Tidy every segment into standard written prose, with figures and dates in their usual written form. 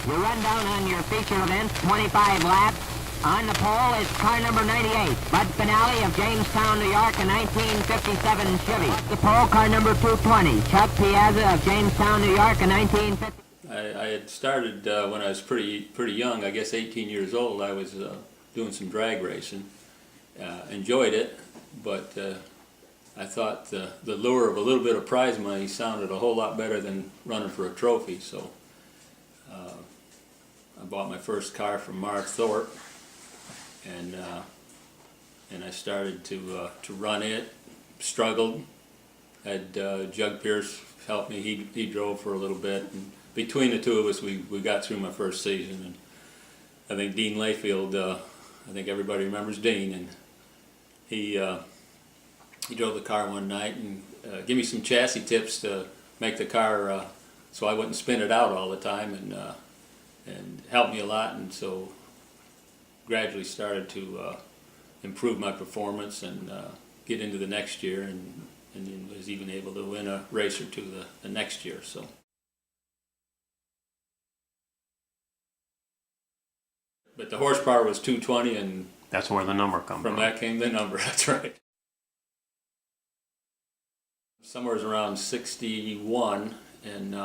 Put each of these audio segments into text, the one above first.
You run down on your feature event, 25 laps. On the pole is car number 98, Bud Finale of Jamestown, New York, a 1957 Chevy. Off the pole, car number 220, Chuck Piazza of Jamestown, New York, a 1950. I had started when I was pretty young, I guess 18 years old. I was doing some drag racing. Enjoyed it, but I thought the lure of a little bit of prize money sounded a whole lot better than running for a trophy. So I bought my first car from Mark Thorpe, and I started to run it. Struggled. Had Jug Pierce help me. He drove for a little bit, and between the two of us, we got through my first season. And I think Dean Layfield, I think everybody remembers Dean, and he drove the car one night and gave me some chassis tips to make the car so I wouldn't spin it out all the time, and helped me a lot. And so gradually started to improve my performance and get into the next year, and was even able to win a race or two the next year. So. But the horsepower was 220, and that's where the number comes from. From that came the number, that's right. Somewhere around 61, and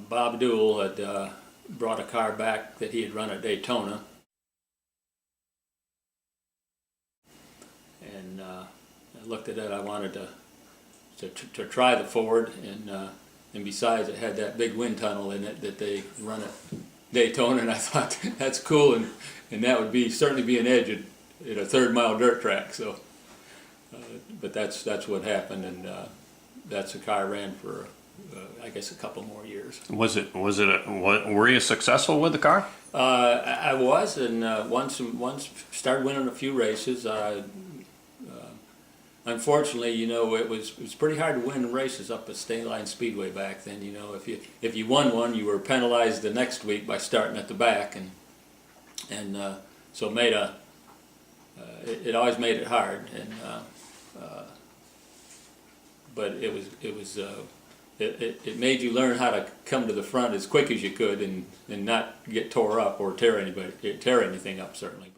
Bob Duell had brought a car back that he had run at Daytona. And I looked at it, I wanted to try the Ford, and besides it had that big wind tunnel in it that they run at Daytona, and I thought that's cool, and that would certainly be an edge at a third-mile dirt track. So, but that's what happened, and that's a car I ran for I guess a couple more years. Were you successful with the car? I was, and once started winning a few races. Unfortunately, you know, it was pretty hard to win races up at Stateline Speedway back then. You know, if you won one, you were penalized the next week by starting at the back, and so it always made it hard. And but it made you learn how to come to the front as quick as you could, and not get tore up or tear anything up, certainly.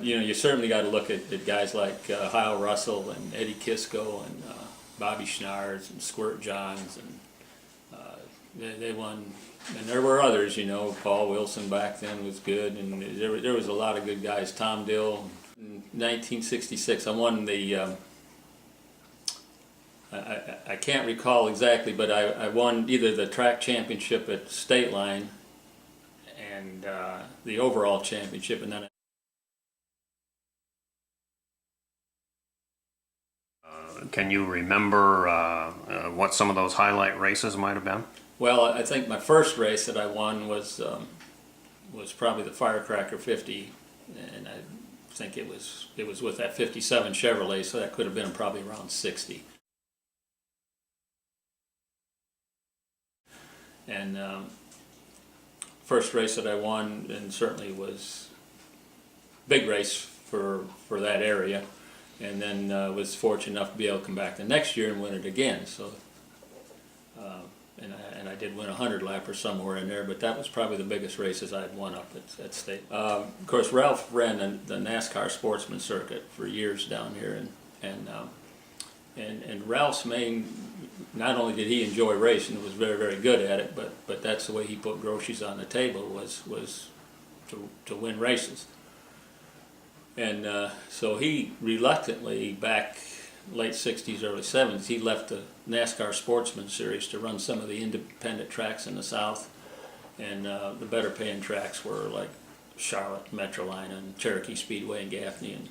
You know, you certainly got to look at guys like Hyle Russell and Eddie Kisco and Bobby Schnars and Squirt Johns, and they won. And there were others, you know. Paul Wilson back then was good, and there was a lot of good guys. Tom Dill. In 1966, I won the. I can't recall exactly, but I won either the track championship at Stateline and the overall championship, and then. Can you remember what some of those highlight races might have been? Well, I think my first race that I won was probably the Firecracker 50, and I think it was with that 57 Chevrolet, so that could have been probably around 60. And first race that I won, and certainly was big race for that area. And then was fortunate enough to be able to come back the next year and win it again. So, and I did win a 100-lapper somewhere in there, but that was probably the biggest races I'd won up at State. Of course, Ralph ran the NASCAR Sportsman Circuit for years down here, and Ralph's main, not only did he enjoy racing, and was very, very good at it, but that's the way he put groceries on the table, was to win races. And so he reluctantly, back late 60s, early 70s, he left the NASCAR Sportsman Series to run some of the independent tracks in the South. And the better paying tracks were like Charlotte, Metroline, and Cherokee Speedway and Gaffney. And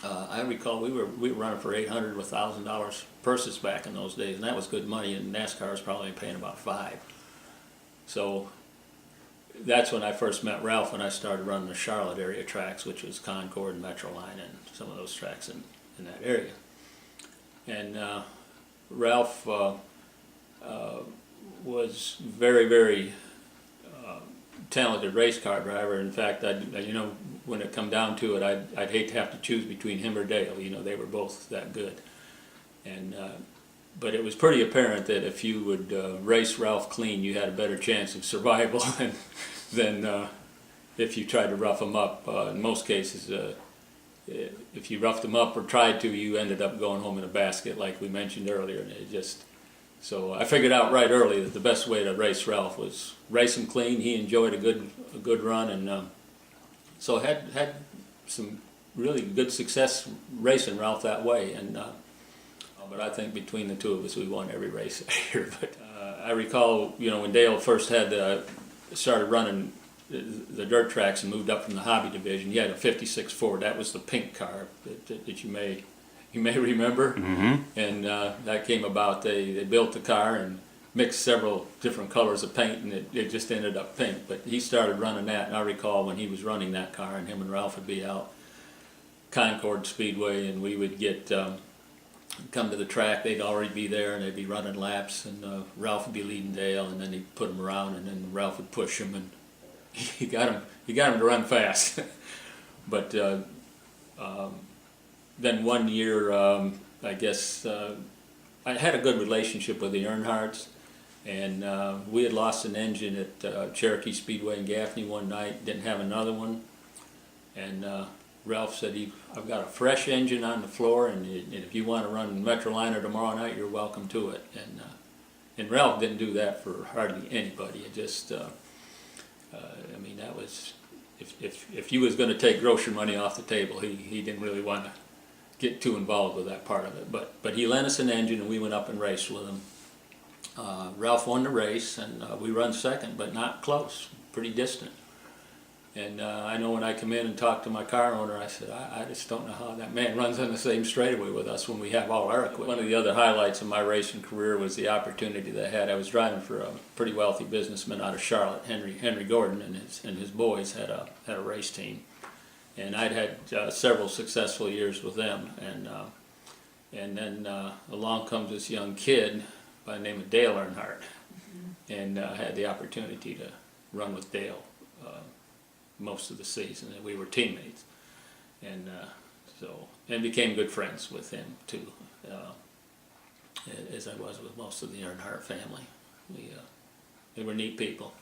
I recall we were running for $800 with $1,000 purses back in those days, and that was good money, and NASCAR was probably paying about $5. So that's when I first met Ralph, when I started running the Charlotte area tracks, which was Concord and Metroline and some of those tracks in that area. And Ralph was very, very talented race car driver. In fact, you know, when it come down to it, I'd hate to have to choose between him or Dale. You know, they were both that good. And but it was pretty apparent that if you would race Ralph clean, you had a better chance of survival than if you tried to rough him up. In most cases, if you roughed him up or tried to, you ended up going home in a basket, like we mentioned earlier. And it just, so I figured out right early that the best way to race Ralph was race him clean. He enjoyed a good run, and so had some really good success racing Ralph that way. And but I think between the two of us, we won every race that year. But I recall, you know, when Dale first had started running the dirt tracks and moved up from the hobby division, he had a 56 Ford. That was the pink car that you may remember. Mm-hmm. And that came about. They built the car and mixed several different colors of paint, and it just ended up pink. But he started running that, and I recall when he was running that car, and him and Ralph would be out Concord Speedway, and we would get come to the track. They'd already be there, and they'd be running laps, and Ralph would be leading Dale, and then he'd put him around, and then Ralph would push him, and he got him to run fast. But then one year, I guess I had a good relationship with the Earnhardts, and we had lost an engine at Cherokee Speedway in Gaffney one night, didn't have another one, and Ralph said, I've got a fresh engine on the floor, and if you want to run Metroliner tomorrow night, you're welcome to it. And Ralph didn't do that for hardly anybody. It just, I mean, that was, if you was going to take grocery money off the table, he didn't really want to get too involved with that part of it. But he lent us an engine, and we went up and raced with him. Ralph won the race, and we run second, but not close, pretty distant. And I know when I come in and talk to my car owner, I said, I just don't know how that man runs on the same straightaway with us when we have all our equipment. One of the other highlights of my racing career was the opportunity that I had. I was driving for a pretty wealthy businessman out of Charlotte, Henry Gordon, and his boys had a race team. And I'd had several successful years with them. And then along comes this young kid by the name of Dale Earnhardt. And I had the opportunity to run with Dale most of the season, and we were teammates, and became good friends with him too, as I was with most of the Earnhardt family. They were neat people.